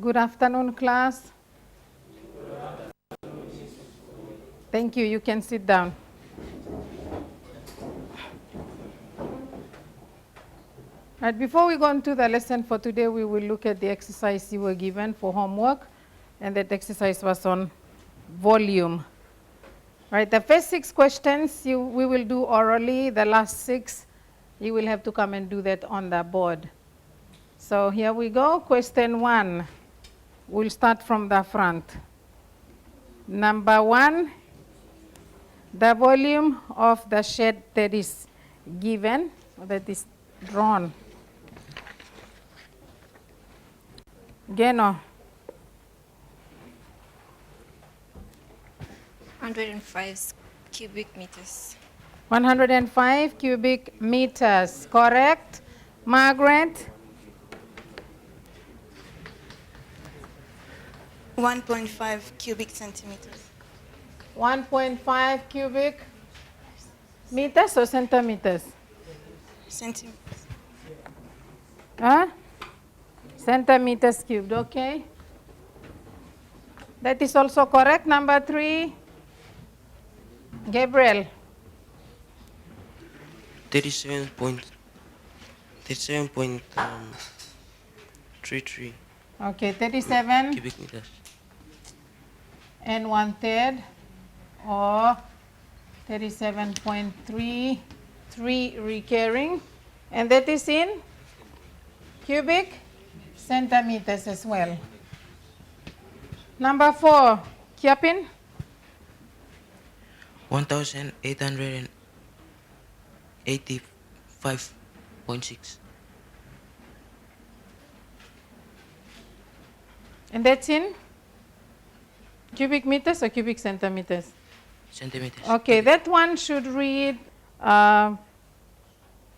Good afternoon, class. Thank you. You can sit down. Right, before we go into the lesson for today, we will look at the exercise you were given for homework, and that exercise was on volume. Right, the first 6 questions we will do orally. The last 6, you will have to come and do that on the board. So here we go. Question 1. We'll start from the front. Number 1, the volume of the shed that is given, or that is drawn. Geno. 105 cubic meters. 105 cubic meters, correct? Margaret? 1.5 cubic centimeters. 1.5 cubic meters or centimeters? Centimeters. Huh? Centimeters cubed, okay. That is also correct. Number 3, Gabriel. 37.33 Okay, 37 cubic meters. and 1/3 or 37.33 recurring, and that is in cubic centimeters as well. Number 4, Kiapin. 1,885.6 And that's in cubic meters or cubic centimeters? centimeters. Okay, that one should read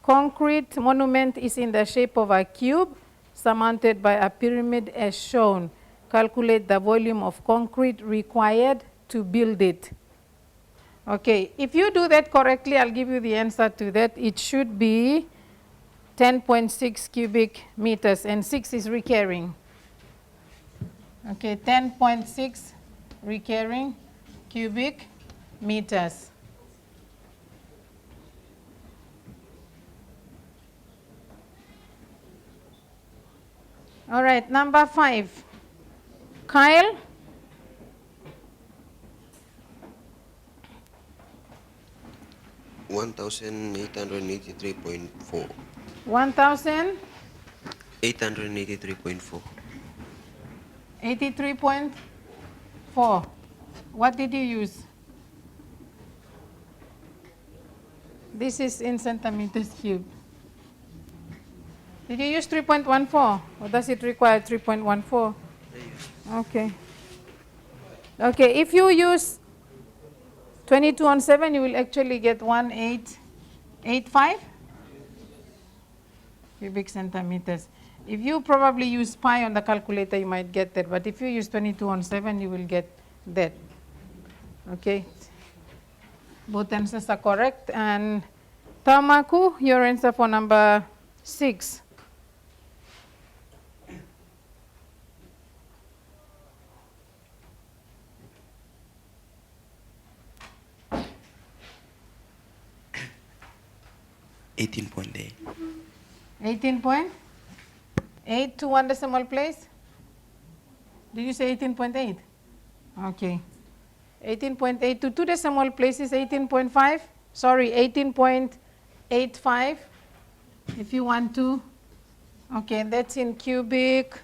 concrete monument is in the shape of a cube surmounted by a pyramid as shown. Calculate the volume of concrete required to build it. Okay, if you do that correctly, I'll give you the answer to that. It should be 10.6 cubic meters, and 6 is recurring. Okay, 10.6 recurring cubic meters. All right, number 5. Kyle? 1,883.4. 1,000? 883.4. 83.4. What did you use? This is in centimeters cubed. Did you use 3.14 or does it require 3.14? Okay. Okay, if you use 22/7, you will actually get 1885 cubic centimeters. If you probably use pi on the calculator, you might get that, but if you use 22/7, you will get that. Okay. Both answers are correct. And Tamaku, your answer for number 6. $18.8. 18.8 to 1 decimal place? Did you say 18.8? Okay. 18.8 to 2 decimal places, 18.5. Sorry, 18.85 if you want to. Okay, that's in cubic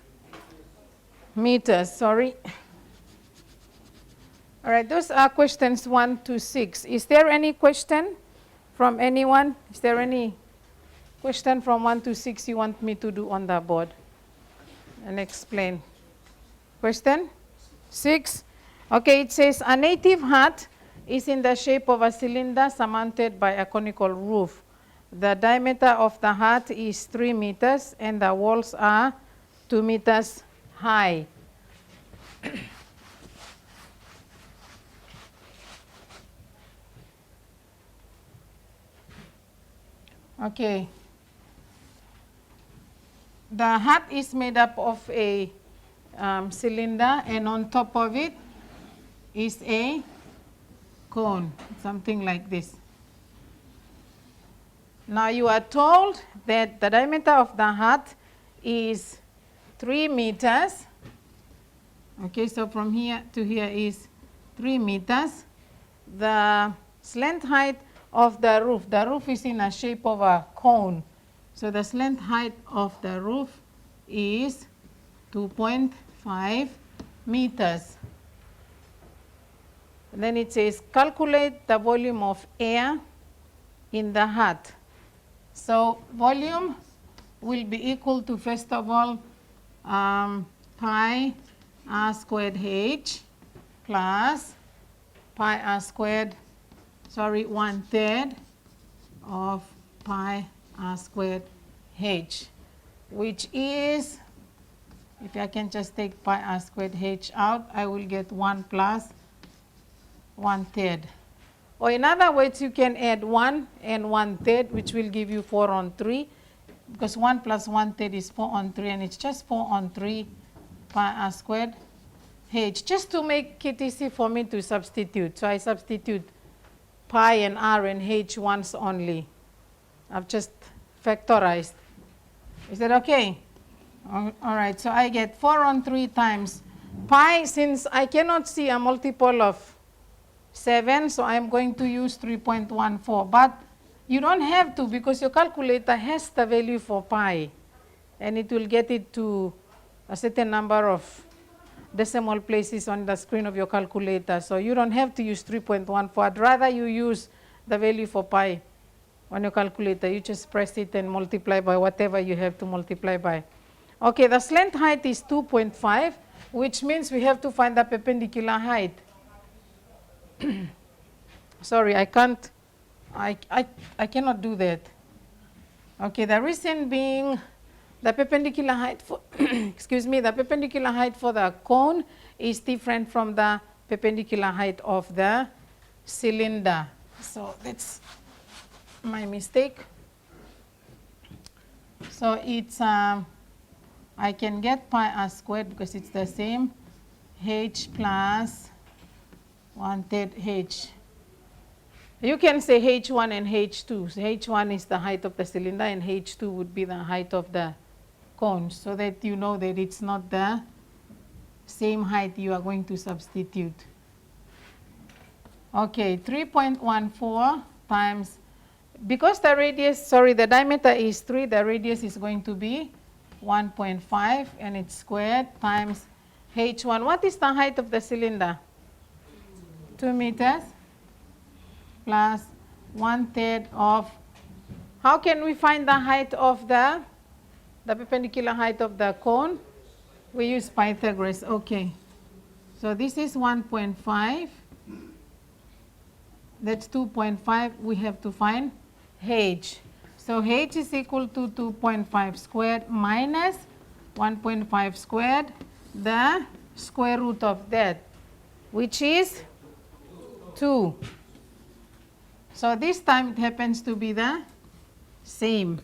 meters, sorry. All right, those are questions 1 to 6. Is there any question from anyone? Is there any question from 1 to 6 you want me to do on the board and explain? Question 6. Okay, it says a native hut is in the shape of a cylinder surmounted by a conical roof. The diameter of the hut is 3 meters and the walls are 2 meters high. Okay. The hut is made up of a cylinder, and on top of it is a cone, something like this. Now you are told that the diameter of the heart is 3 meters. Okay, so from here to here is 3 meters. The slant height of the roof is in a shape of a cone. So the slant height of the roof is 2.5 meters. And then it says calculate the volume of air in the heart. So volume will be equal to, first of all, pi r squared h plus pi r squared, 1/3 of pi r squared h, which is, if I can just take pi r squared h out, I will get 1 plus 1/3. Or in other words, you can add 1 and 1/3, which will give you 4/3, because 1 plus 1/3 is 4/3, and it's just 4/3 pi r squared h. Just to make it easy for me to substitute, so I substitute pi and r and h once only. I've just factorized. Is that okay? All right, so I get 4/3 times pi. Since I cannot see a multiple of 7, so I'm going to use 3.14. But you don't have to, because your calculator has the value for pi, and it will get it to a certain number of decimal places on the screen of your calculator. So you don't have to use 3.14. I'd rather you use the value for pi on your calculator. You just press it and multiply by whatever you have to multiply by. Okay, the slant height is 2.5, which means we have to find the perpendicular height. Sorry, I cannot do that. Okay, the reason being the perpendicular height for excuse me, the perpendicular height for the cone is different from the perpendicular height of the cylinder. So that's my mistake. So it's I can get pi r squared, because it's the same, h plus 1/3 h. You can say h1 and h2. So h1 is the height of the cylinder, and h2 would be the height of the cone, so that you know that it's not the same height you are going to substitute. Okay, 3.14 times, because the radius, the diameter is 3, the radius is going to be 1.5, and it's squared, times h1. What is the height of the cylinder? 2 meters plus 1/3 of, how can we find the height of the perpendicular height of the cone? We use Pythagoras. Okay, so this is 1.5, that's 2.5. We have to find h. So h is equal to 2.5 squared minus 1.5 squared, the square root of that, which is 2. So this time it happens to be the same.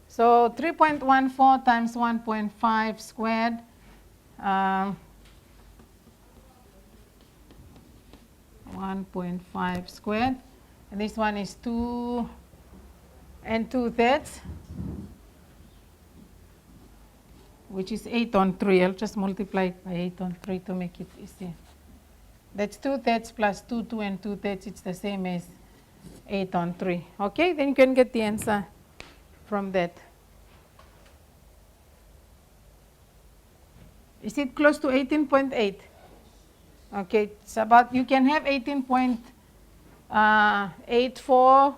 So 3.14 times 1.5 squared, 1.5 squared, and this one is 2 2/3, which is 8/3. I'll just multiply it by 8/3 to make it easier. That's 2/3 plus 2 2/3. It's the same as 8/3. Okay, then you can get the answer from that. Is it close to 18.8? Okay, it's about, you can have 18.84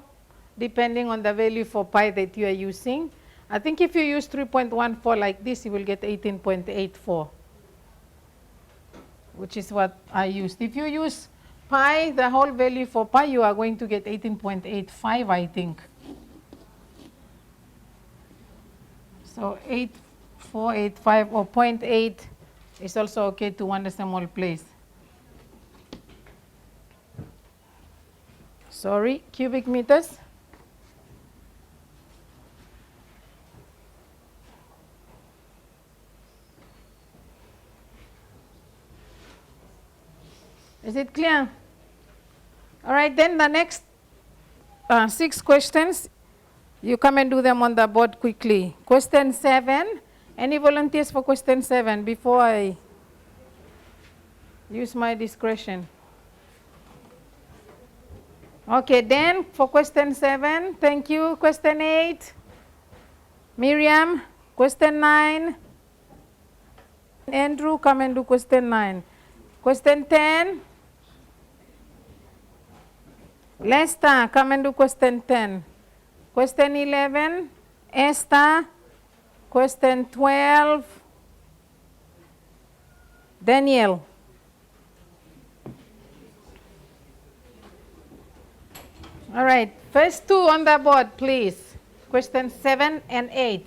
depending on the value for pi that you are using. I think if you use 3.14 like this, you will get 18.84, which is what I used. If you use pi, the whole value for pi, you are going to get 18.85, I think. So 8485 or 0.8 is also okay to 1 decimal place. Sorry, cubic meters. Is it clear? All right, then the next 6 questions, you come and do them on the board quickly. Question 7. Any volunteers for question 7 before I use my discretion? Okay, then for question 7, thank you. Question 8, Miriam. Question 9, Andrew, come and do question 9. Question 10, Lester, come and do question 10. Question 11, Esther. Question 12, Daniel. All right, first 2 on the board, please. Question 7 and 8.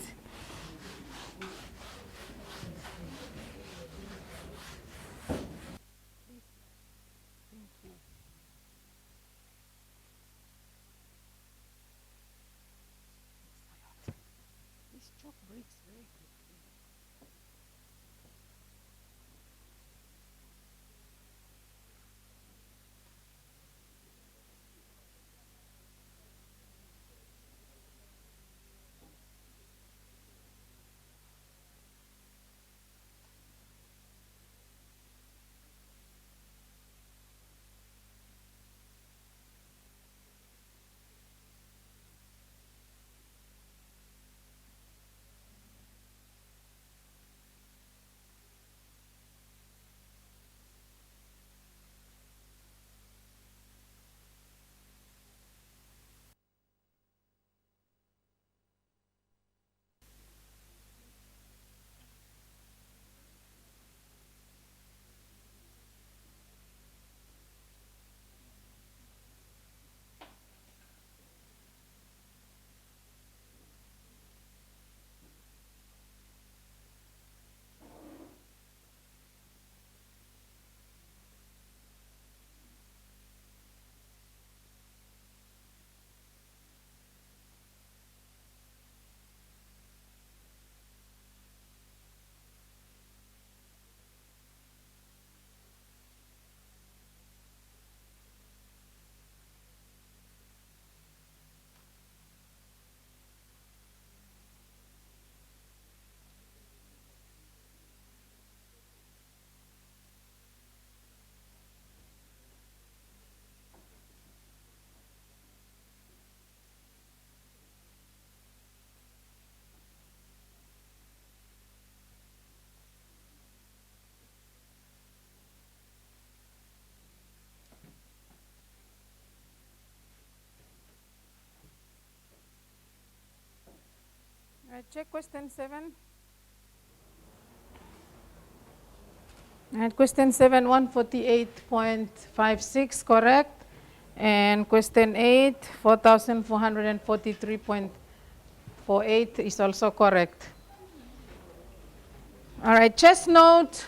All right, check question 7. And question 7, 148.56, correct. And question 8, 4,443.48 is also correct. All right, just note,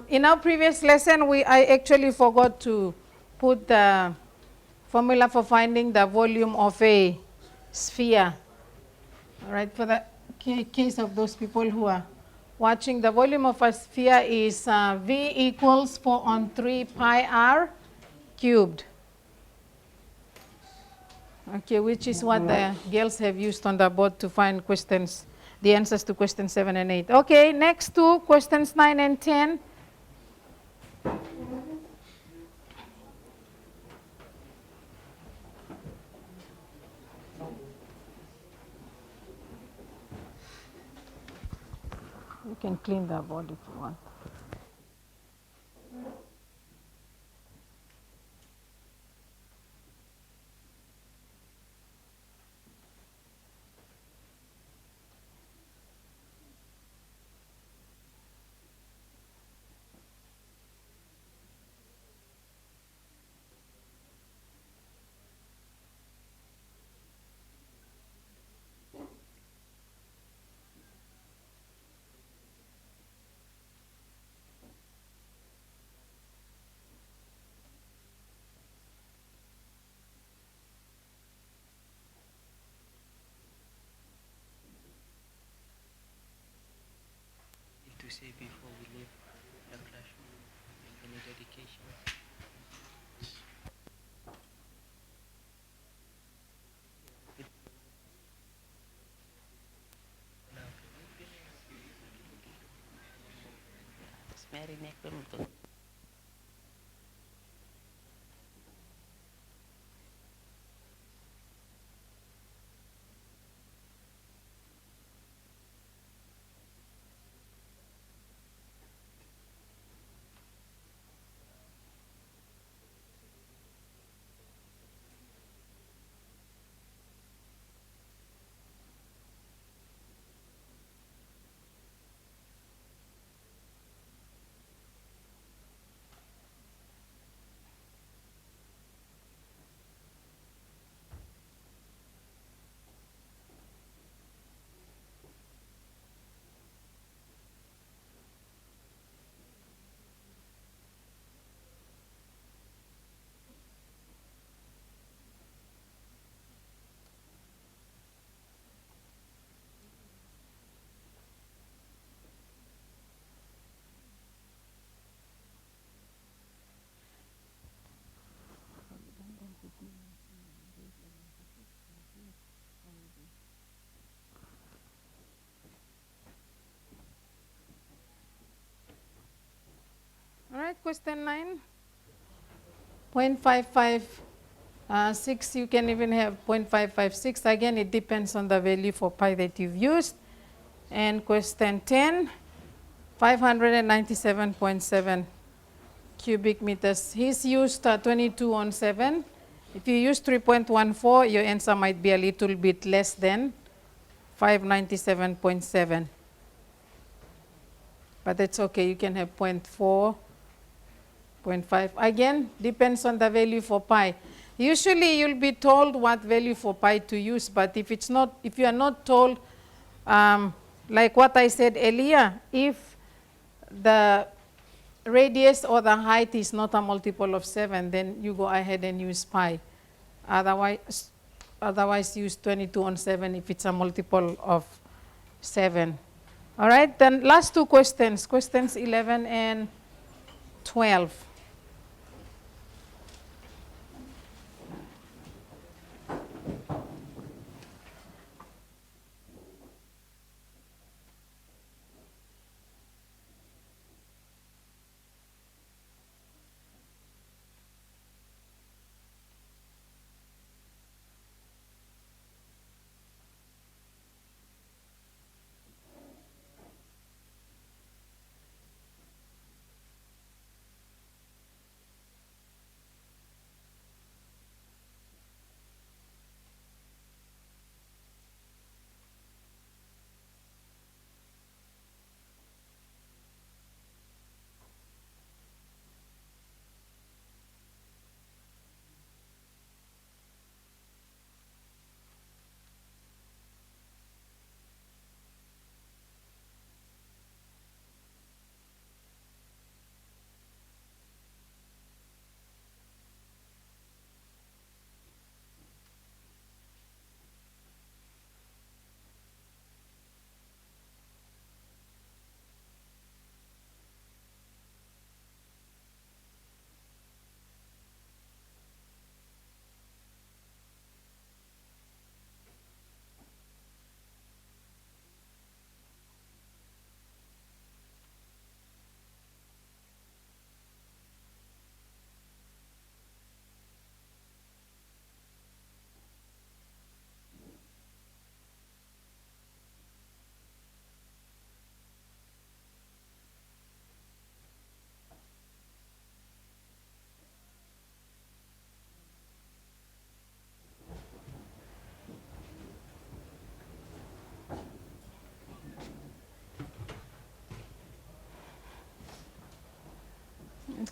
in our previous lesson, I actually forgot to put the formula for finding the volume of a sphere. All right, for the case of those people who are watching, the volume of a sphere is V equals 4 on 3 pi r cubed. Okay, which is what the girls have used on the board to find questions, the answers to questions 7 and 8. Okay, next 2, questions 9 and 10. You can clean the board if you want. To say before we leave the classroom, any dedication? All right, question 9. 0.556, you can even have 0.556. Again, it depends on the value for pi that you've used. And question 10, 597.7 cubic meters. He's used 22 on 7. If you use 3.14, your answer might be a little bit less than 597.7. But that's okay, you can have 0.4, 0.5. Again, depends on the value for pi. Usually you'll be told what value for pi to use, but if you are not told, like what I said earlier, if the radius or the height is not a multiple of 7, then you go ahead and use pi. Otherwise use 22 on 7 if it's a multiple of 7. All right, then last two questions, questions 11 and 12.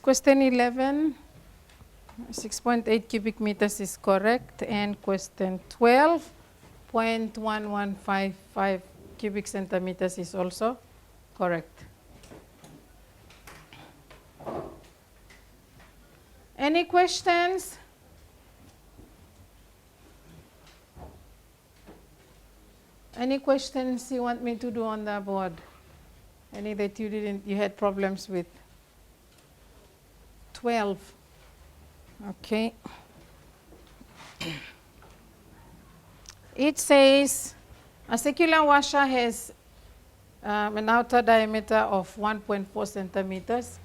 Question 11, 6.8 cubic meters is correct, and question 12, 0.1155 cubic centimeters is also correct. Any questions? Any questions you want me to do on the board? Any that you had problems with? 12. Okay. It says a circular washer has an outer diameter of 1.4 centimeters.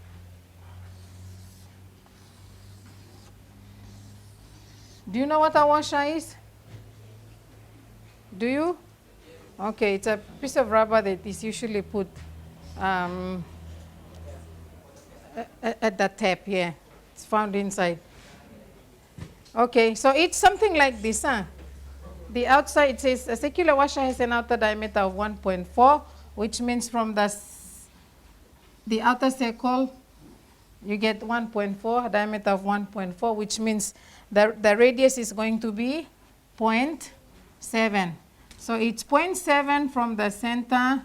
Do you know what a washer is? Do you? Okay, it's a piece of rubber that is usually put at the tap, yeah. It's found inside. Okay, so it's something like this, huh? The outside, it says a circular washer has an outer diameter of 1.4, which means from the outer circle, you get 1.4, a diameter of 1.4, which means the radius is going to be 0.7. So it's 0.7 from the center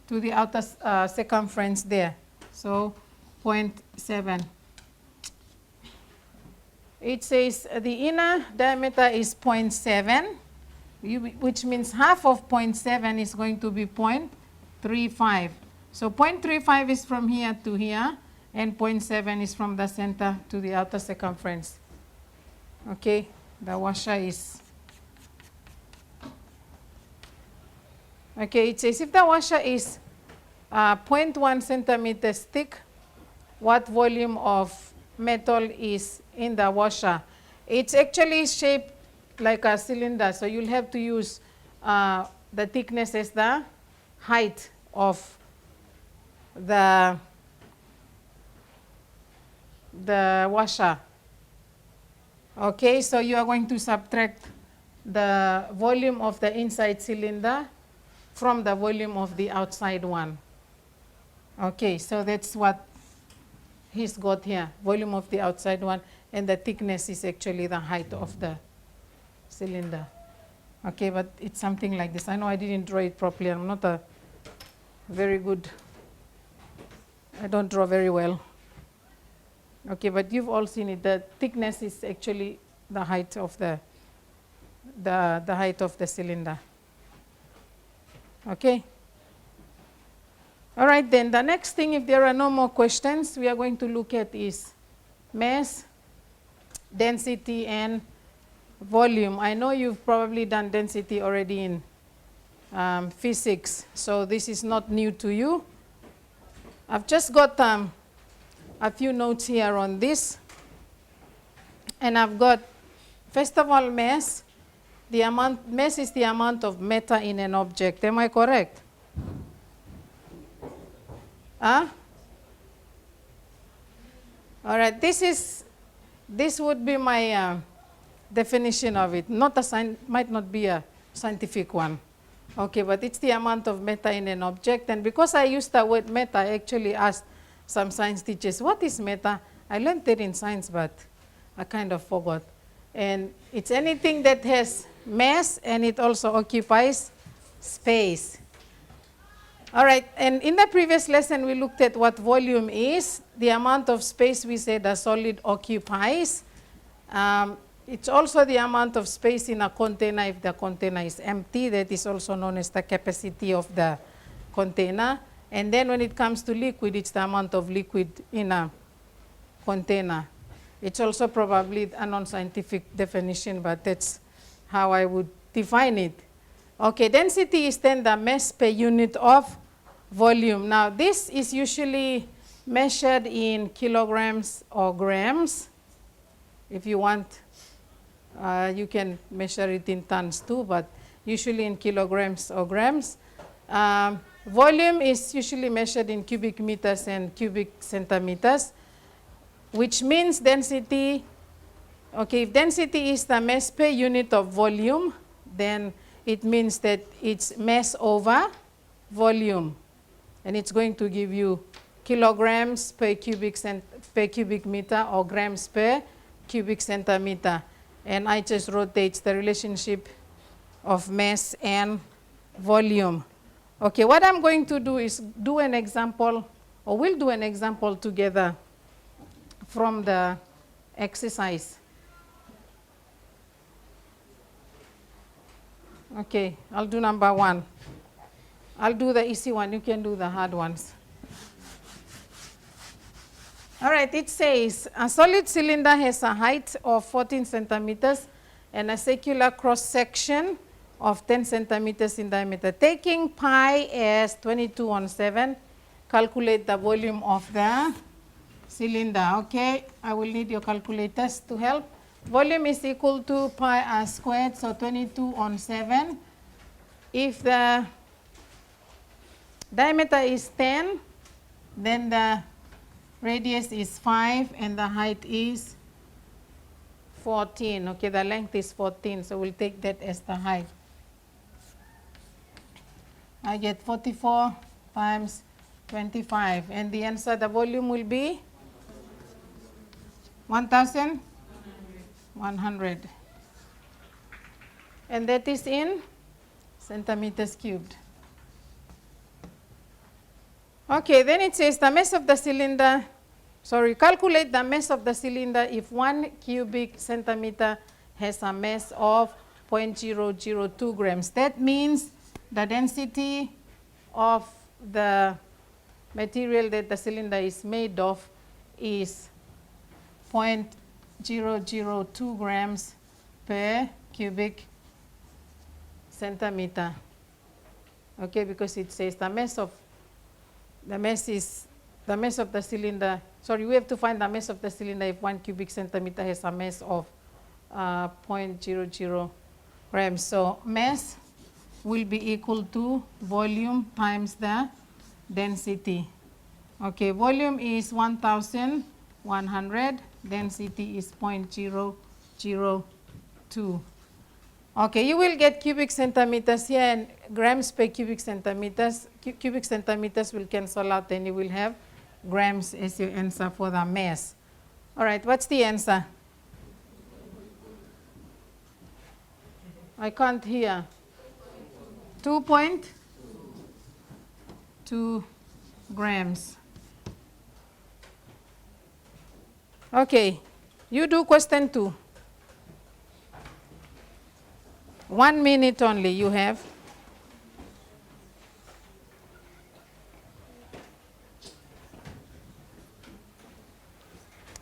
to the outer circumference there. So 0.7. It says the inner diameter is 0.7, which means half of 0.7 is going to be 0.35. So 0.35 is from here to here, and 0.7 is from the center to the outer circumference. Okay, the washer is. Okay, it says if the washer is 0.1 centimeters thick, what volume of metal is in the washer? It's actually shaped like a cylinder, so you'll have to use the thickness as the height of the washer. Okay, so you are going to subtract the volume of the inside cylinder from the volume of the outside one. Okay, so that's what he's got here, volume of the outside one, and the thickness is actually the height of the cylinder. Okay, but it's something like this. I know I didn't draw it properly. I'm not a very good, I don't draw very well. Okay, but you've all seen it. The thickness is actually the height of the height of the cylinder. Okay. All right, then the next thing, if there are no more questions, we are going to look at is mass, density, and volume. I know you've probably done density already in physics, so this is not new to you. I've just got a few notes here on this, and I've got, first of all, mass. Mass is the amount of matter in an object. Am I correct? Huh? All right, this would be my definition of it. Might not be a scientific one. Okay, but it's the amount of matter in an object. And because I used the word matter, I actually asked some science teachers, what is matter? I learned it in science, but I kind of forgot. And it's anything that has mass and it also occupies space. All right, and in the previous lesson, we looked at what volume is, the amount of space we said a solid occupies. It's also the amount of space in a container if the container is empty. That is also known as the capacity of the container. And then when it comes to liquid, it's the amount of liquid in a container. It's also probably a non-scientific definition, but that's how I would define it. Okay, density is then the mass per unit of volume. Now, this is usually measured in kilograms or grams. If you want, you can measure it in tons too, but usually in kilograms or grams. Volume is usually measured in cubic meters and cubic centimeters, which means density, okay, if density is the mass per unit of volume, then it means that it's mass over volume. And it's going to give you kilograms per cubic meter or grams per cubic centimeter. And I just wrote that it's the relationship of mass and volume. Okay, what I'm going to do is do an example, or we'll do an example together from the exercise. Okay, I'll do number 1. I'll do the easy one. You can do the hard ones. All right, it says a solid cylinder has a height of 14 centimeters and a circular cross section of 10 centimeters in diameter. Taking pi as 22/7, calculate the volume of the cylinder. Okay, I will need your calculators to help. Volume is equal to pi r squared, so 22/7. If the diameter is 10, then the radius is 5 and the height is 14. Okay, the length is 14, so we'll take that as the height. I get 44 times 25, and the answer, the volume will be 1,100. And that is in centimeters cubed. Okay, then it says the mass of the cylinder, calculate the mass of the cylinder if 1 cubic centimeter has a mass of 0.002 grams. That means the density of the material that the cylinder is made of is 0.002 grams per cubic centimeter. Okay, because it says the mass of the cylinder. Sorry, we have to find the mass of the cylinder if 1 cubic centimeter has a mass of 0.00 grams. So mass will be equal to volume times the density. Okay, volume is 1,100, density is 0.002. Okay, you will get cubic centimeters here and grams per cubic centimeters. Cubic centimeters will cancel out, and you will have grams as your answer for the mass. All right, what's the answer? I can't hear. 2.2 grams. Okay, you do question 2. 1 minute only you have.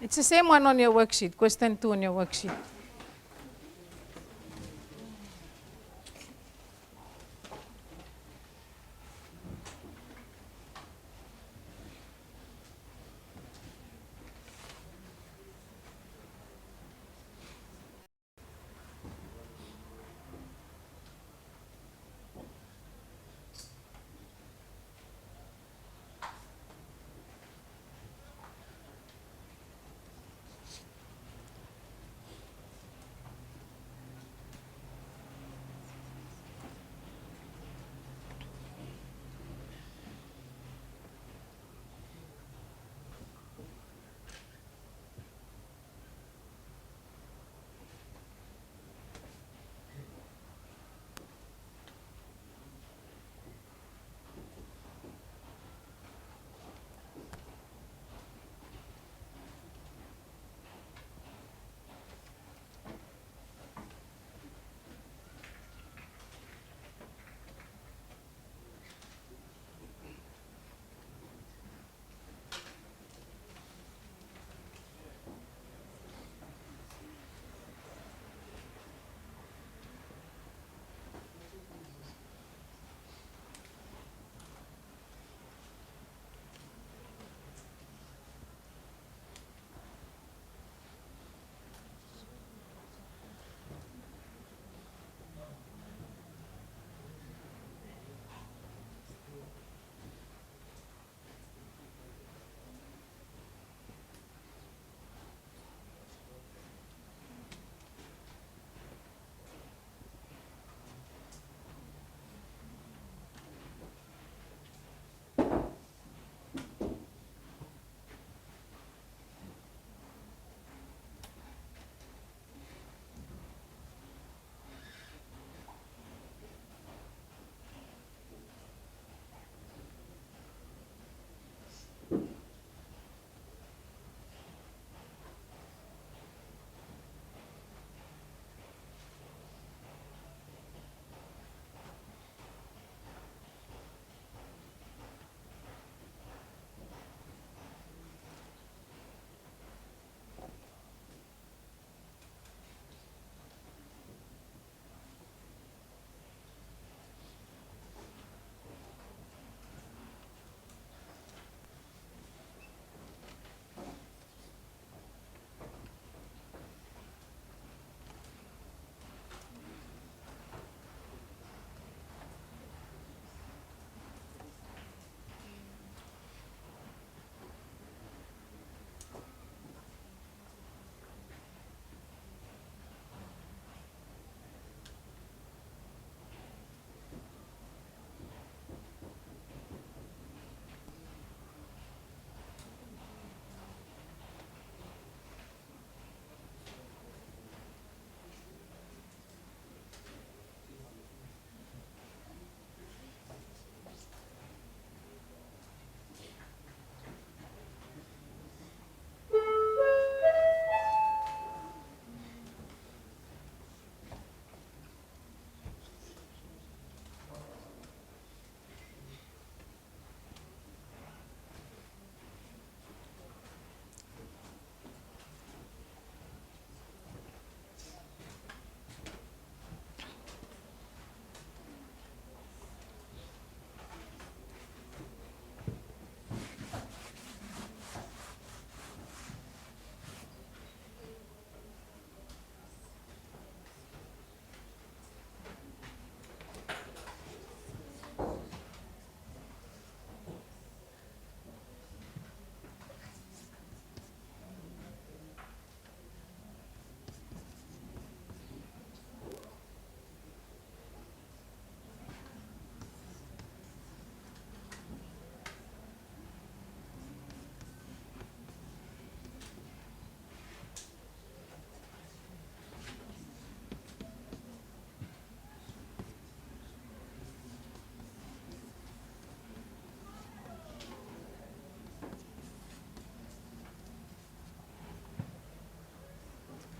It's the same one on your worksheet, question 2 on your worksheet.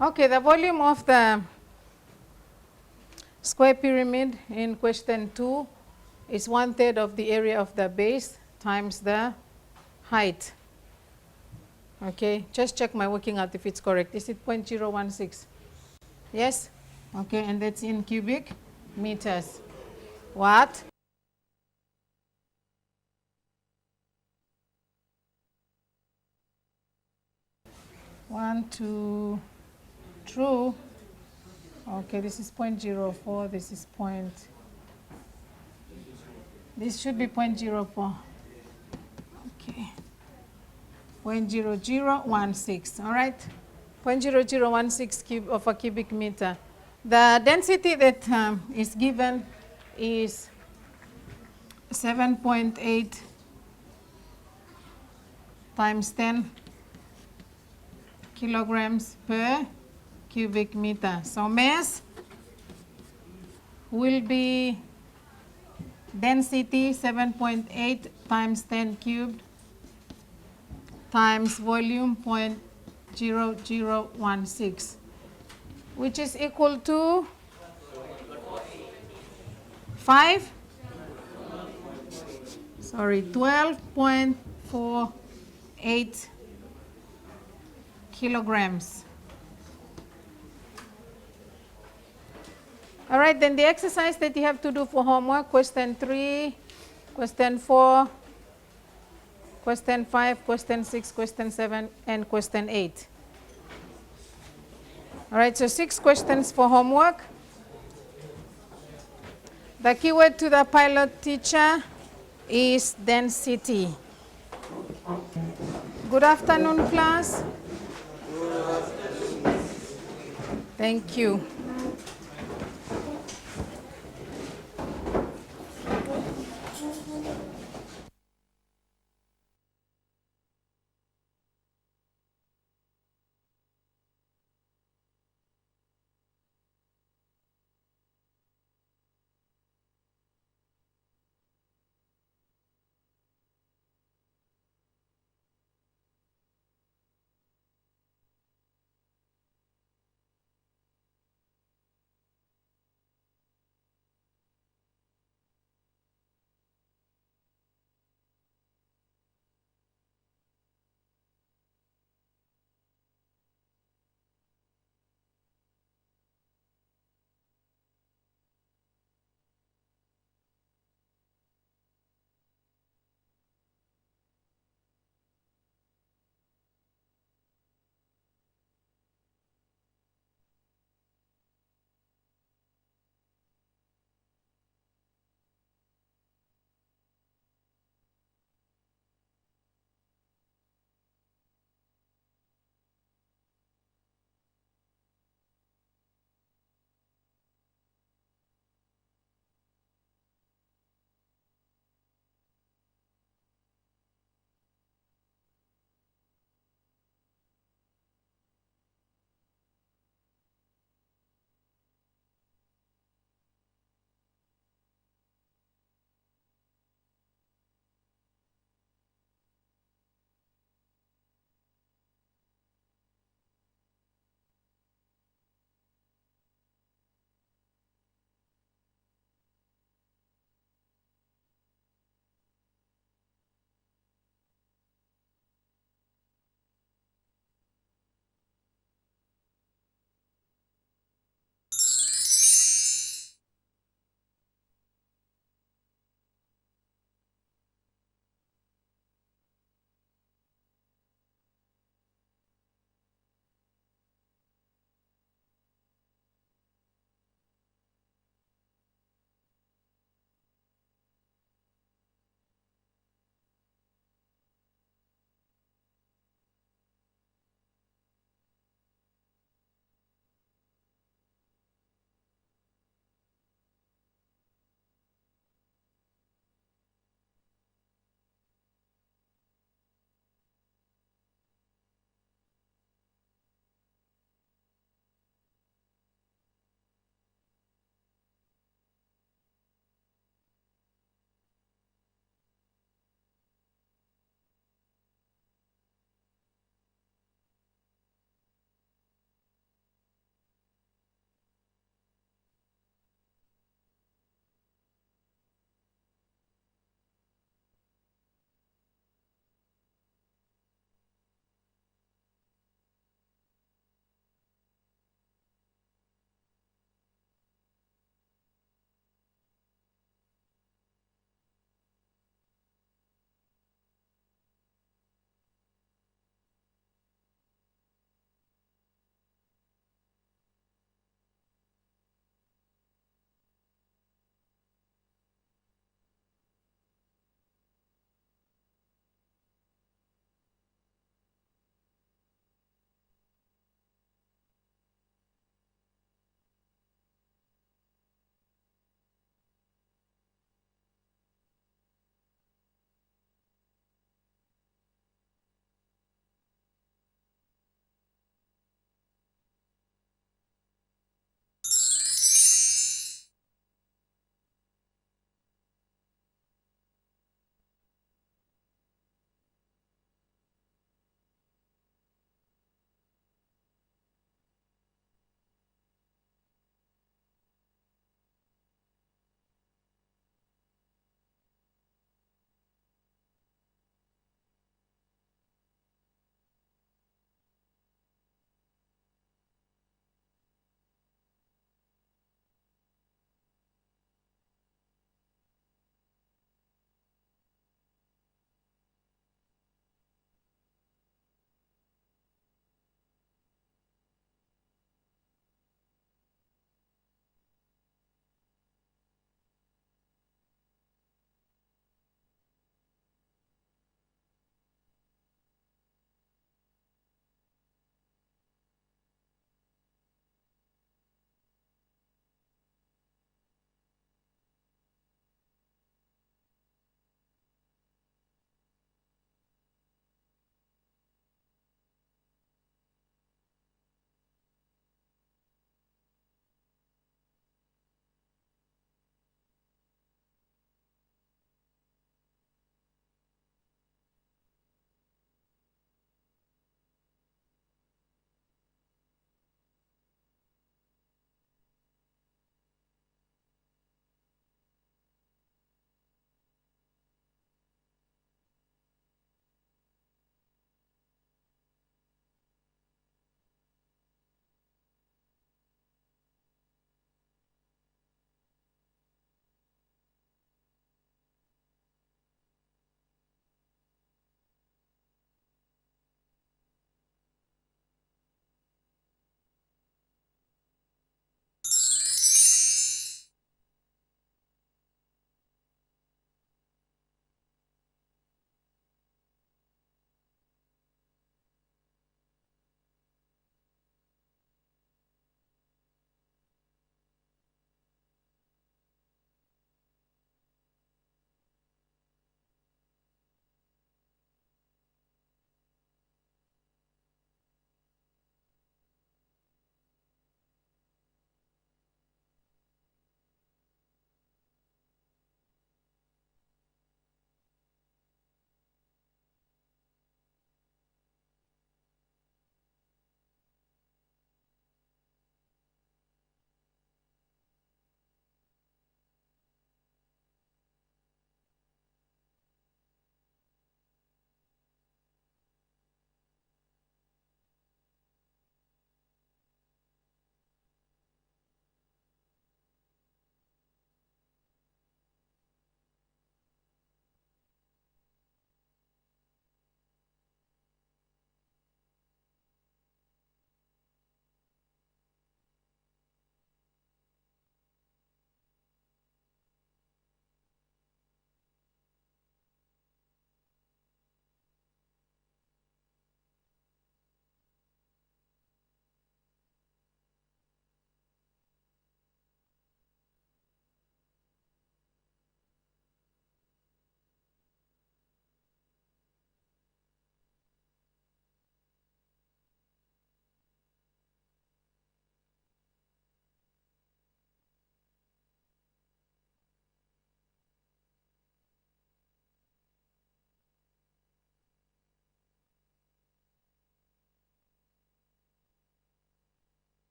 Okay, the volume of the square pyramid in question 2 is 1/3 of the area of the base times the height. Okay, just check my working out if it's correct. Is it 0.016? Yes? Okay, and that's in cubic meters. What? One, two, true. Okay, this is 0.04, this is this should be 0.04. Okay. 0.0016, all right? 0.0016 cube of a cubic meter. The density that is given is 7.8 times 10 kilograms per cubic meter. So mass will be density 7.8 times 10 cubed times volume 0.0016, which is equal to 12.48 kilograms. All right, then the exercise that you have to do for homework, question 3, question 4, question 5, question 6, question 7, and question 8. All right, so 6 questions for homework. The keyword to the pilot teacher is density. Good afternoon, class. Thank you.